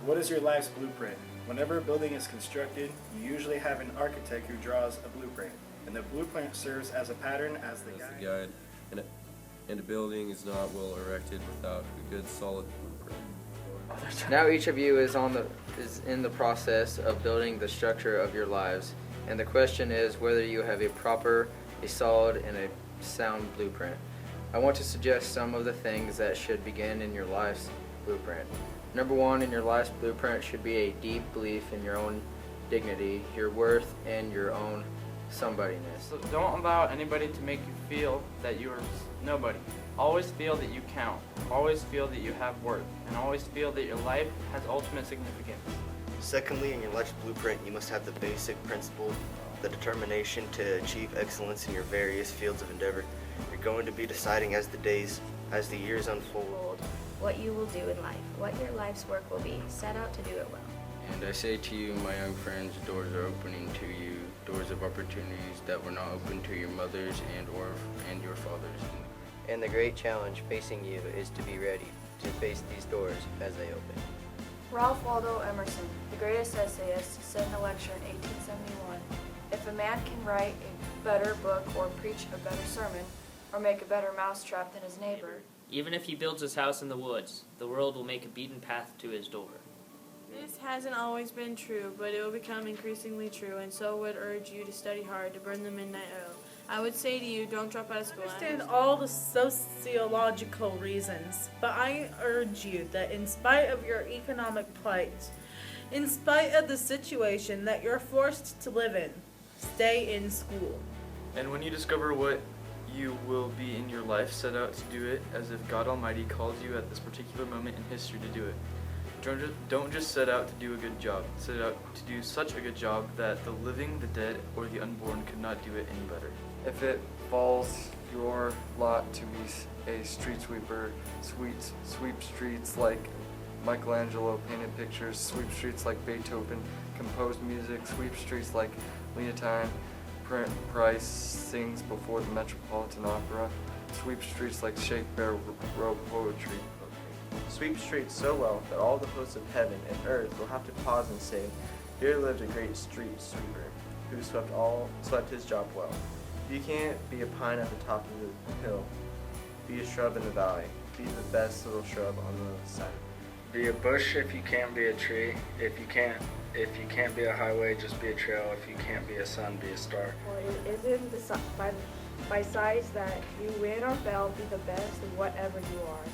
What is your life's blueprint? Whenever a building is constructed, you usually have an architect who draws a blueprint, and the blueprint serves as a pattern as the guide. And a building is not well erected without a good solid blueprint. Now each of you is in the process of building the structure of your lives, and the question is whether you have a proper, a solid, and a sound blueprint. I want to suggest some of the things that should begin in your life's blueprint. Number one in your life's blueprint should be a deep belief in your own dignity, your worth, and your own somebodyness. So don't allow anybody to make you feel that you are nobody. Always feel that you count. Always feel that you have worth. And always feel that your life has ultimate significance. Secondly, in your life's blueprint, you must have the basic principle, the determination to achieve excellence in your various fields of endeavor. You're going to be deciding as the years unfold. What you will do in life, what your life's work will be. Set out to do it well. And I say to you, my young friends, doors are opening to you, doors of opportunities that were not open to your mothers and your fathers. And the great challenge facing you is to be ready to face these doors as they open. Ralph Waldo Emerson, the greatest essayist, said in a lecture in 1871, "If a man can write a better book or preach a better sermon or make a better mousetrap than his neighbor, even if he builds his house in the woods, the world will make a beaten path to his door." This hasn't always been true, but it will become increasingly true, and so would urge you to study hard to burn the midnight oil. I would say to you, don't drop out of school. I understand all the sociological reasons, but I urge you that in spite of your economic plight, in spite of the situation that you're forced to live in, stay in school. And when you discover what you will be in your life, set out to do it as if God Almighty calls you at this particular moment in history to do it. Don't just set out to do a good job. Set out to do such a good job that the living, the dead, or the unborn could not do it any better. If it falls your lot to be a street sweeper, sweep streets like Michelangelo painted pictures, sweep streets like Beethoven composed music, sweep streets like Leontine Price sings before the Metropolitan Opera, sweep streets like Shakespeare wrote poetry. Sweep streets so well that all the hosts of heaven and earth will have to pause and say, "Here lived a great street sweeper, who swept his job well." If you can't be a pine at the top of the hill, be a shrub in the valley. Be the best little shrub on the side. Be a bush if you can't be a tree. If you can't be a highway, just be a trail. If you can't be a sun, be a star. For it isn't by size that you win or fail. Be the best in whatever you are.